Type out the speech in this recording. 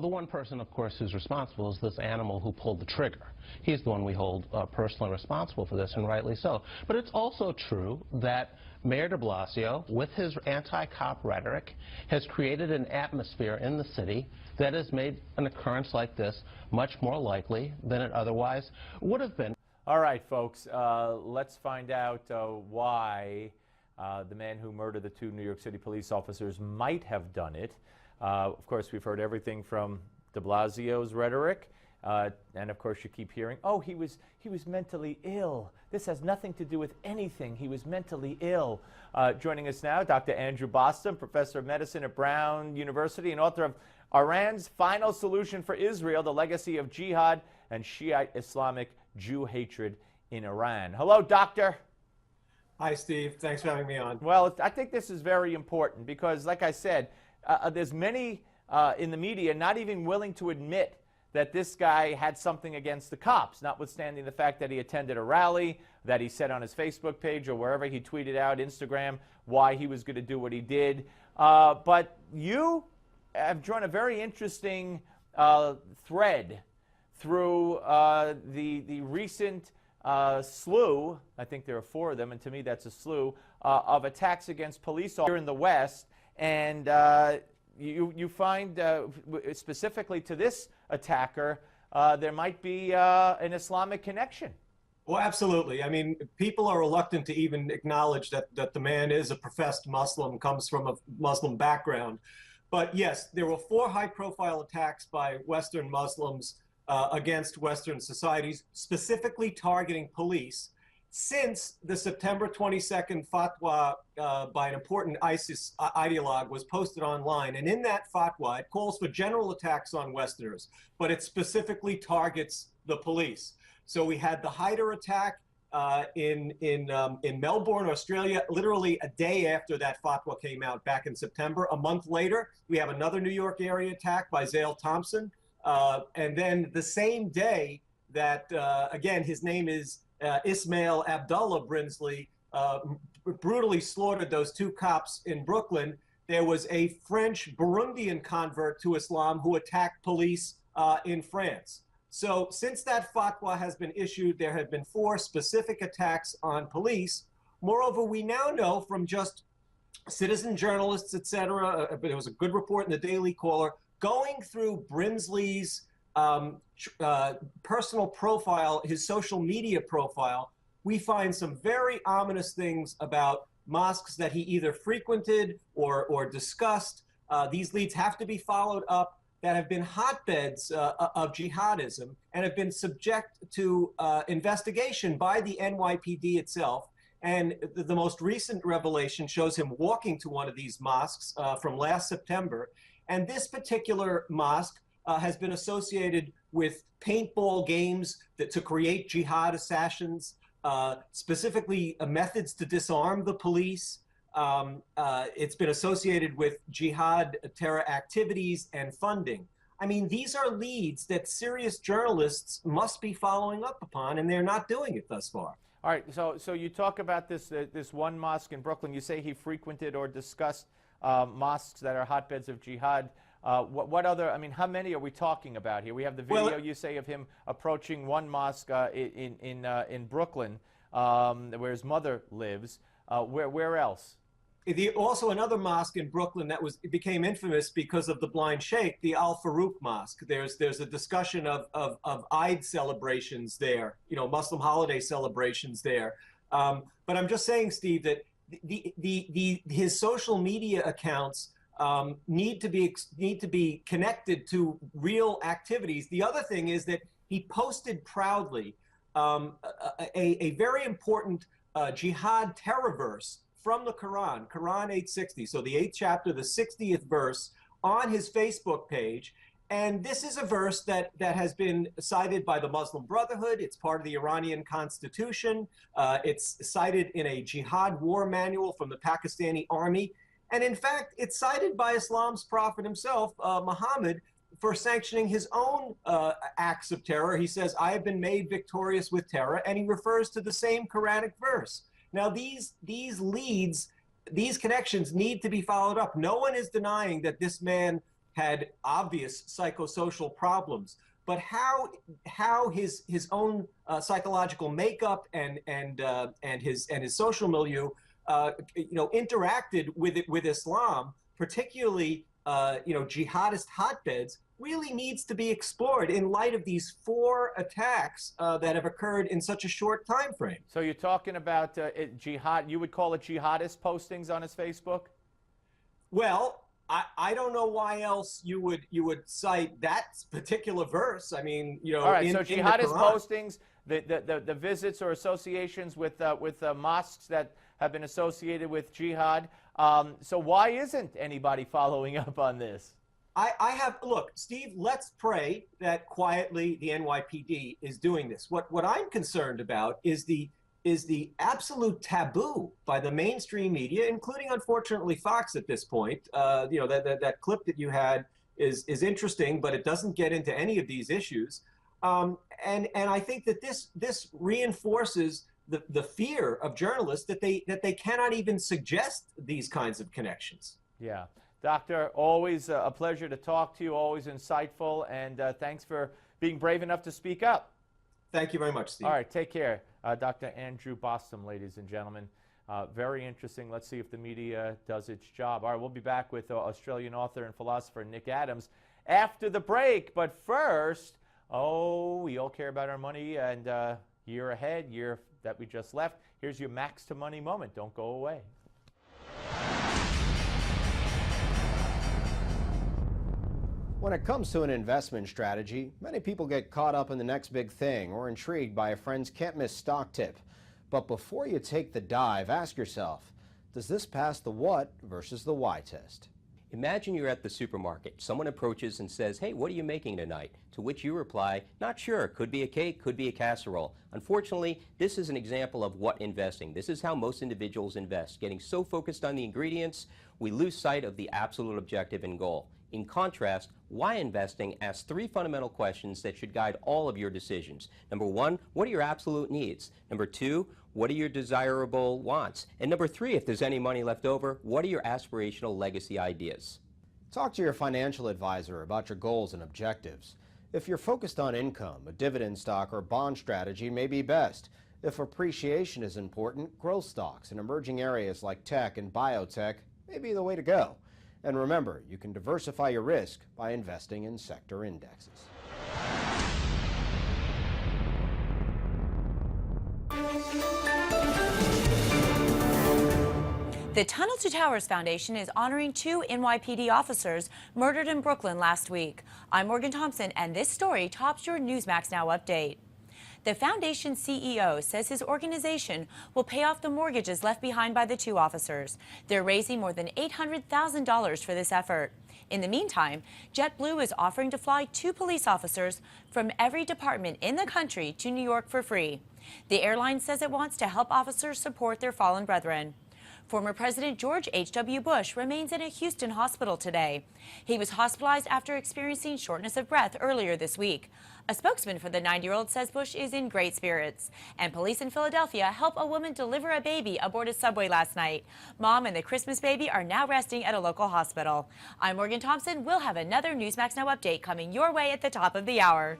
The one person, of course, who's responsible is this animal who pulled the trigger. He's the one we hold personally responsible for this, and rightly so. But it's also true that Mayor de Blasio, with his anti-cop rhetoric, has created an atmosphere in the city that has made an occurrence like this much more likely than it otherwise would have been. All right, folks, let's find out why the man who murdered the 2 New York City police officers might have done it. Of course, we've heard everything from de Blasio's rhetoric, and of course you keep hearing, oh, he was mentally ill. This has nothing to do with anything. He was mentally ill. Joining us now, Dr. Andrew Bostom, professor of medicine at Brown University and author of Iran's Final Solution for Israel, The Legacy of Jihad and Shi'ite Islamic Jew Hatred in Iran. Hello, doctor. Hi, Steve. Thanks for having me on. Well, I think this is very important because, like I said, there's many in the media not even willing to admit that this guy had something against the cops, notwithstanding the fact that he attended a rally, that he said on his Facebook page or wherever he tweeted out, Instagram, why he was going to do what he did. But you have drawn a very interesting thread through the recent slew, I think there are 4 of them, and to me that's a slew, of attacks against police officers here in the West. And you find, specifically to this attacker, there might be an Islamic connection. Well, absolutely. I mean, people are reluctant to even acknowledge that the man is a professed Muslim, comes from a Muslim background. But yes, there were 4 high-profile attacks by Western Muslims against Western societies, specifically targeting police, since the September 22nd fatwa by an important ISIS ideologue was posted online. And in that fatwa, it calls for general attacks on Westerners, but it specifically targets the police. So we had the Hyder attack in Melbourne, Australia, literally a day after that fatwa came out back in September. A month later, we have another New York area attack by Zale Thompson. And then the same day that, again, his name is Ismail Abdullah Brinsley, brutally slaughtered those 2 cops in Brooklyn, there was a French Burundian convert to Islam who attacked police in France. So since that fatwa has been issued, there have been 4 specific attacks on police. Moreover, we now know from just citizen journalists, etc., there was a good report in the Daily Caller, going through Brinsley's personal profile, his social media profile, we find some very ominous things about mosques that he either frequented or discussed. These leads have to be followed up, that have been hotbeds of jihadism and have been subject to investigation by the NYPD itself. And the most recent revelation shows him walking to one of these mosques from last September. And this particular mosque has been associated with paintball games to create jihad assassins, specifically methods to disarm the police. It's been associated with jihad terror activities and funding. I mean, these are leads that serious journalists must be following up upon, and they're not doing it thus far. All right, so you talk about this one mosque in Brooklyn. You say he frequented or discussed mosques that are hotbeds of jihad. What other, I mean, how many are we talking about here? We have the video, you say, of him approaching one mosque in Brooklyn, where his mother lives. Where else? Also another mosque in Brooklyn that became infamous because of the blind sheikh, the Al Farouk Mosque. There's a discussion of Eid celebrations there, you know, Muslim holiday celebrations there. But I'm just saying, Steve, that his social media accounts need to be connected to real activities. The other thing is that he posted proudly a very important jihad terror verse from the Quran, Quran 860, so the 8th chapter, the 60th verse, on his Facebook page. And this is a verse that has been cited by the Muslim Brotherhood. It's part of the Iranian constitution. It's cited in a jihad war manual from the Pakistani army. And in fact, it's cited by Islam's prophet himself, Muhammad, for sanctioning his own acts of terror. He says, I have been made victorious with terror, and he refers to the same Quranic verse. Now, these leads, these connections need to be followed up. No one is denying that this man had obvious psychosocial problems. But how his own psychological makeup and his social milieu interacted with Islam, particularly jihadist hotbeds, really needs to be explored in light of these 4 attacks that have occurred in such a short time frame. So you're talking about jihad, you would call it jihadist postings on his Facebook? Well, I don't know why else you would cite that particular verse. I mean, all right, so jihadist postings, the visits or associations with mosques that have been associated with jihad. So why isn't anybody following up on this? Look, Steve, let's pray that quietly the NYPD is doing this. What I'm concerned about is the absolute taboo by the mainstream media, including, unfortunately, Fox at this point. That clip that you had is interesting, but it doesn't get into any of these issues. And I think that this reinforces the fear of journalists that they cannot even suggest these kinds of connections. Yeah. Doctor, always a pleasure to talk to you, always insightful, and thanks for being brave enough to speak up. Thank you very much, Steve. All right, take care. Dr. Andrew Bostom, ladies and gentlemen. Very interesting. Let's see if the media does its job. All right, we'll be back with Australian author and philosopher Nick Adams after the break. But first, we all care about our money, and year ahead, year that we just left. Here's your Max to Money moment. Don't go away. When it comes to an investment strategy, many people get caught up in the next big thing or intrigued by a friend's can't-miss stock tip. But before you take the dive, ask yourself, does this pass the what versus the why test? Imagine you're at the supermarket. Someone approaches and says, "Hey, what are you making tonight?" To which you reply, "Not sure. Could be a cake, could be a casserole." Unfortunately, this is an example of what investing. This is how most individuals invest. Getting so focused on the ingredients, we lose sight of the absolute objective and goal. In contrast, why investing asks 3 fundamental questions that should guide all of your decisions. Number 1, what are your absolute needs? Number 2, what are your desirable wants? And number 3, if there's any money left over, what are your aspirational legacy ideas? Talk to your financial advisor about your goals and objectives. If you're focused on income, a dividend stock or bond strategy may be best. If appreciation is important, growth stocks in emerging areas like tech and biotech may be the way to go. And remember, you can diversify your risk by investing in sector indexes. The Tunnel to Towers Foundation is honoring 2 NYPD officers murdered in Brooklyn last week. I'm Morgan Thompson, and this story tops your Newsmax Now update. The foundation CEO says his organization will pay off the mortgages left behind by the 2 officers. They're raising more than $800,000 for this effort. In the meantime, JetBlue is offering to fly 2 police officers from every department in the country to New York for free. The airline says it wants to help officers support their fallen brethren. Former President George H.W. Bush remains in a Houston hospital today. He was hospitalized after experiencing shortness of breath earlier this week. A spokesman for the 90-year-old says Bush is in great spirits. And police in Philadelphia help a woman deliver a baby aboard a subway last night. Mom and the Christmas baby are now resting at a local hospital. I'm Morgan Thompson. We'll have another Newsmax Now update coming your way at the top of the hour.